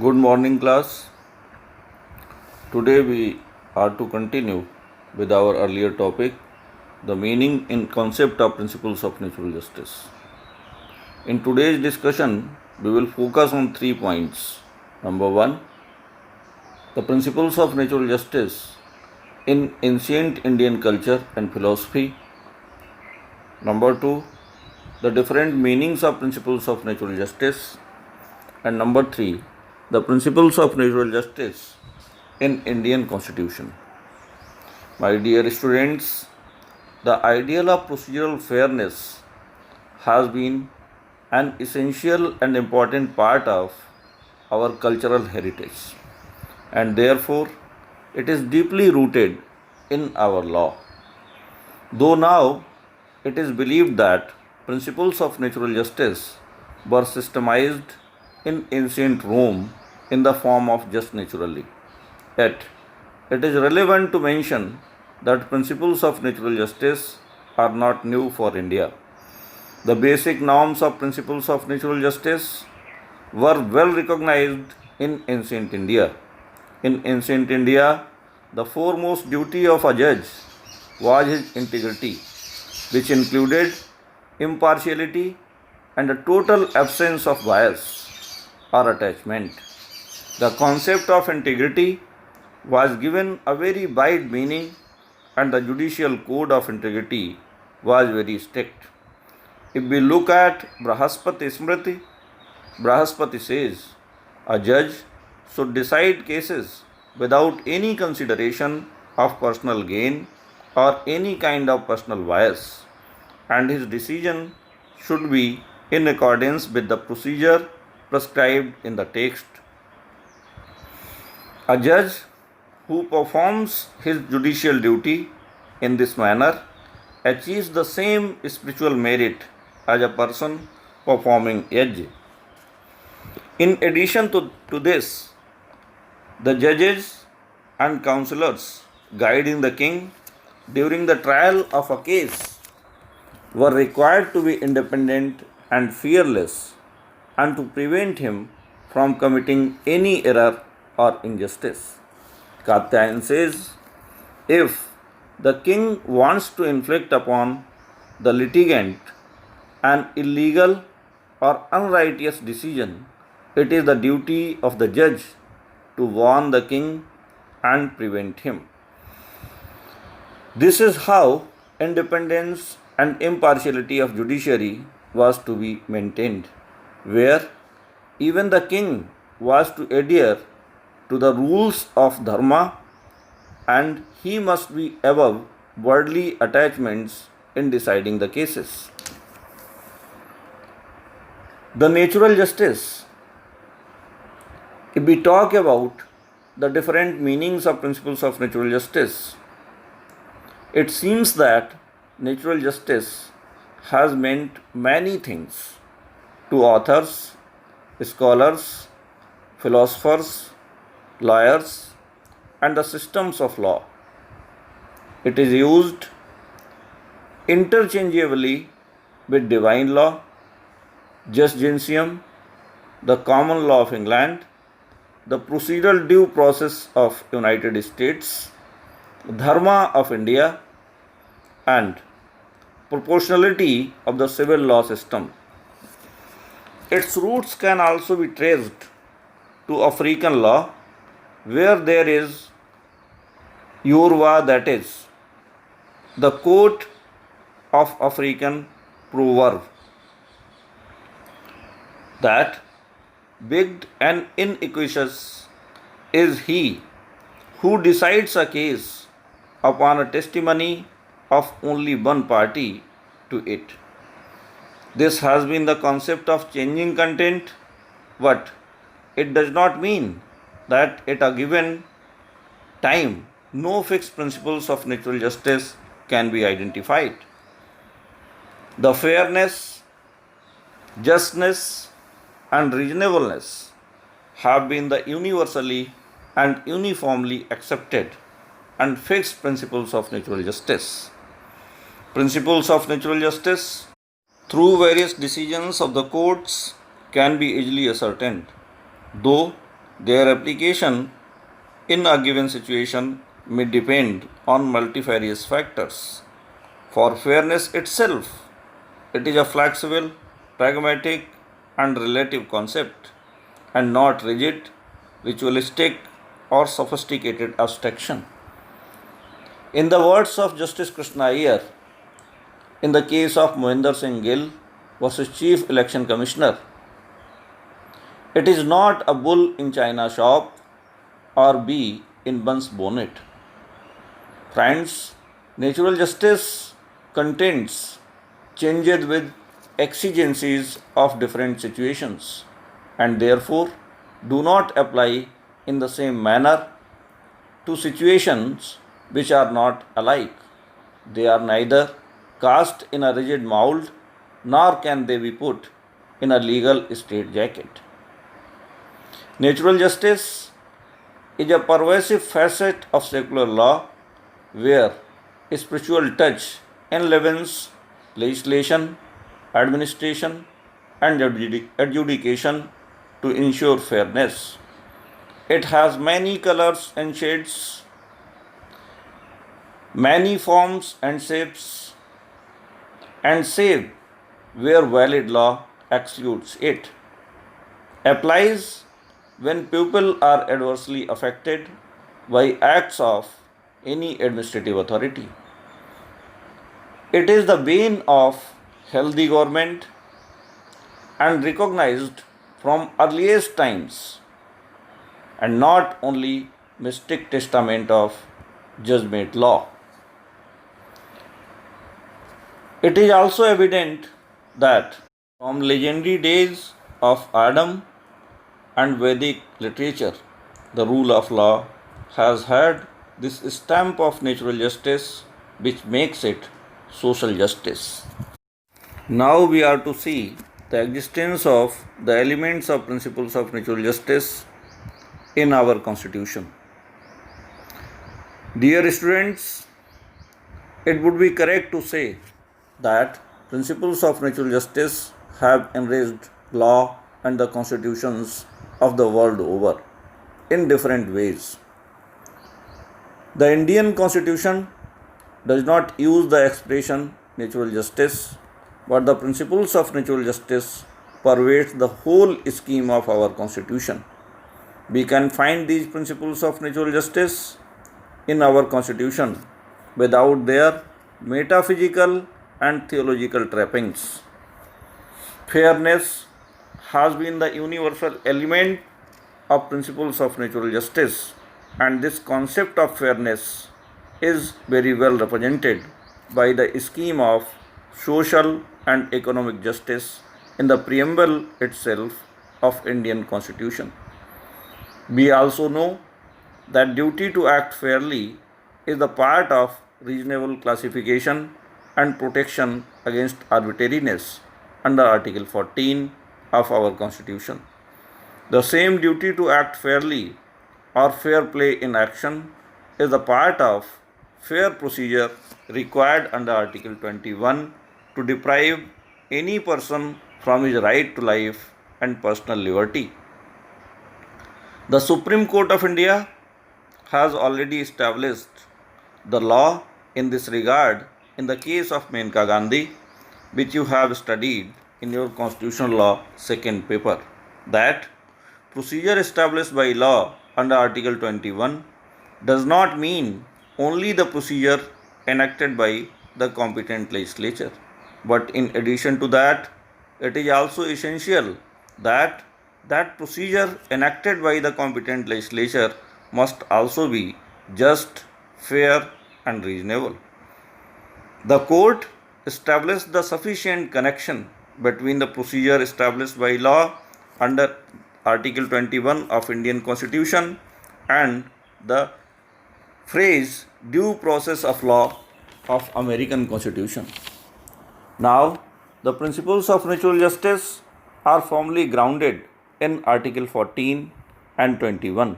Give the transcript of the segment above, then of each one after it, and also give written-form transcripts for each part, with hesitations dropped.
Good morning, class. Today we are to continue with our earlier topic, the meaning and concept of principles of natural justice. In today's discussion, we will focus on 3 points. Number one, the principles of natural justice in ancient Indian culture and philosophy. Number two, the different meanings of principles of natural justice. And number three, the principles of natural justice in Indian Constitution. My dear students, the ideal of procedural fairness has been an essential and important part of our cultural heritage, and therefore it is deeply rooted in our law. Though now it is believed that principles of natural justice were systemized in ancient Rome in the form of just naturally. Yet, it is relevant to mention that principles of natural justice are not new for India. The basic norms of principles of natural justice were well recognized in ancient India. In ancient India, the foremost duty of a judge was his integrity, which included impartiality and a total absence of bias or attachment. The concept of integrity was given a very wide meaning, and the judicial code of integrity was very strict. If we look at Brahaspati Smriti, Brahaspati says a judge should decide cases without any consideration of personal gain or any kind of personal bias, and his decision should be in accordance with the procedure prescribed in the text. A judge who performs his judicial duty in this manner achieves the same spiritual merit as a person performing Yajna. In addition to this, the judges and counselors guiding the king during the trial of a case were required to be independent and fearless and to prevent him from committing any error or injustice. Katyayana says, if the king wants to inflict upon the litigant an illegal or unrighteous decision, it is the duty of the judge to warn the king and prevent him. This is how independence and impartiality of judiciary was to be maintained, where even the king was to adhere to the rules of dharma, and he must be above worldly attachments in deciding the cases. The natural justice. If we talk about the different meanings of principles of natural justice, it seems that natural justice has meant many things to authors, scholars, philosophers, lawyers, and the systems of law. It is used interchangeably with divine law, jus gentium, the common law of England, the procedural due process of United States, dharma of India, and proportionality of the civil law system. Its roots can also be traced to African law, where there is Yorwa, that is, the quote of African proverb that wicked and iniquitous is he who decides a case upon a testimony of only one party to it. This has been the concept of changing content, but it does not mean that at a given time no fixed principles of natural justice can be identified. The fairness, justness, and reasonableness have been the universally and uniformly accepted and fixed principles of natural justice. Principles of natural justice, through various decisions of the courts, can be easily ascertained, though Their application in a given situation may depend on multifarious factors. For fairness itself, it is a flexible, pragmatic, and relative concept, and not rigid, ritualistic, or sophisticated abstraction. In the words of Justice Krishna Iyer, in the case of Mohinder Singh Gill versus Chief Election Commissioner, it is not a bull in China shop or bee in Bun's bonnet. Friends, natural justice contents changes with exigencies of different situations and therefore do not apply in the same manner to situations which are not alike. They are neither cast in a rigid mold nor can they be put in a legal straitjacket. Natural justice is a pervasive facet of secular law where a spiritual touch enlivens legislation, administration, and adjudication to ensure fairness. It has many colors and shades, many forms and shapes, and save where valid law excludes it. Applies when people are adversely affected by acts of any administrative authority. It is the bane of healthy government and recognized from earliest times and not only mystic testament of judgment law. It is also evident that from legendary days of Adam and Vedic literature, the rule of law has had this stamp of natural justice which makes it social justice. Now we are to see the existence of the elements of principles of natural justice in our constitution. Dear students, it would be correct to say that principles of natural justice have enriched law and the constitutions of the world over in different ways. The Indian Constitution does not use the expression natural justice, but the principles of natural justice pervade the whole scheme of our Constitution. We can find these principles of natural justice in our Constitution without their metaphysical and theological trappings. Fairness has been the universal element of principles of natural justice, and this concept of fairness is very well represented by the scheme of social and economic justice in the preamble itself of Indian Constitution. We also know that duty to act fairly is the part of reasonable classification and protection against arbitrariness under Article 14 of our Constitution. The same duty to act fairly or fair play in action is a part of fair procedure required under Article 21 to deprive any person from his right to life and personal liberty. The Supreme Court of India has already established the law in this regard in the case of Maneka Gandhi, which you have studied in your constitutional law second paper, that procedure established by law under Article 21 does not mean only the procedure enacted by the competent legislature, but in addition to that, it is also essential that that procedure enacted by the competent legislature must also be just, fair, and reasonable. The court established the sufficient connection between the procedure established by law under Article 21 of Indian Constitution and the phrase due process of law of American Constitution. Now, the principles of natural justice are firmly grounded in Article 14 and 21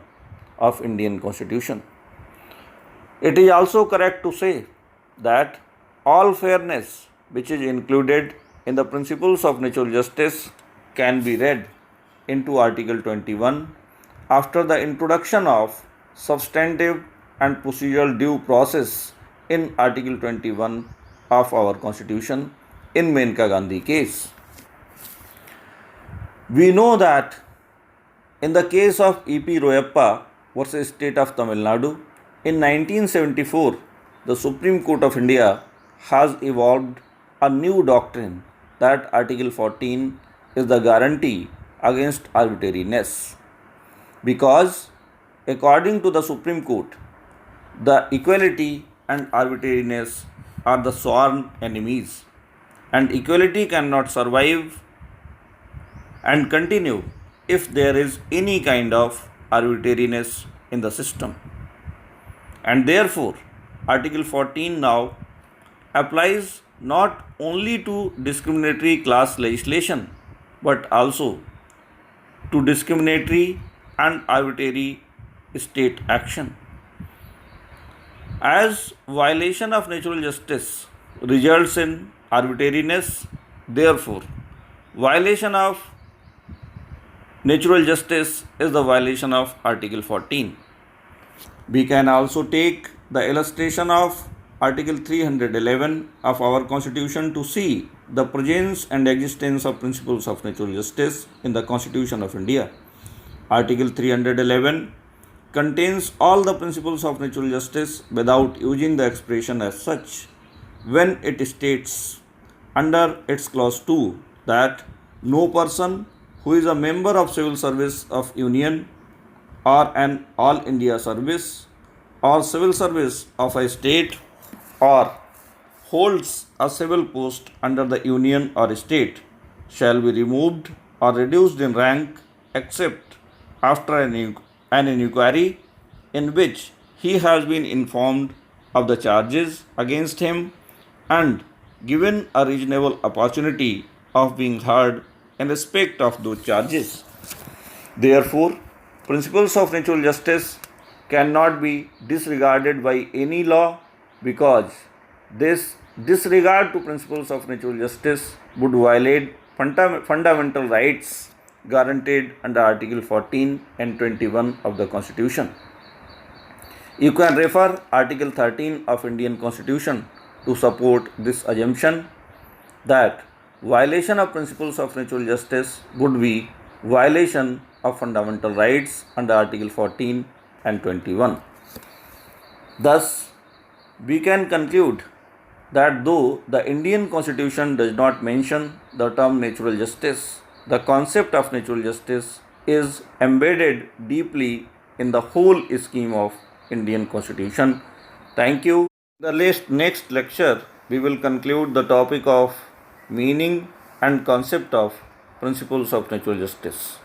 of Indian Constitution. It is also correct to say that all fairness which is included in the principles of natural justice can be read into Article 21 after the introduction of substantive and procedural due process in Article 21 of our Constitution in Menka Gandhi case. We know that in the case of E.P. Royappa versus State of Tamil Nadu, in 1974, the Supreme Court of India has evolved a new doctrine that Article 14 is the guarantee against arbitrariness. Because, according to the Supreme Court, the equality and arbitrariness are the sworn enemies, and equality cannot survive and continue if there is any kind of arbitrariness in the system. And therefore, Article 14 now applies not only to discriminatory class legislation but also to discriminatory and arbitrary state action. As violation of natural justice results in arbitrariness, therefore, violation of natural justice is the violation of Article 14. We can also take the illustration of Article 311 of our Constitution to see the presence and existence of principles of natural justice in the Constitution of India. Article 311 contains all the principles of natural justice without using the expression as such when it states under its clause 2 that no person who is a member of civil service of Union or an all India service or civil service of a state or holds a civil post under the Union or state shall be removed or reduced in rank except after an inquiry in which he has been informed of the charges against him and given a reasonable opportunity of being heard in respect of those charges. Therefore, principles of natural justice cannot be disregarded by any law because this disregard to principles of natural justice would violate fundamental rights guaranteed under Article 14 and 21 of the Constitution. You can refer Article 13 of Indian Constitution to support this assumption that violation of principles of natural justice would be violation of fundamental rights under Article 14 and 21. Thus, we can conclude that though the Indian Constitution does not mention the term natural justice, the concept of natural justice is embedded deeply in the whole scheme of Indian Constitution. Thank you. In the next lecture, we will conclude the topic of meaning and concept of principles of natural justice.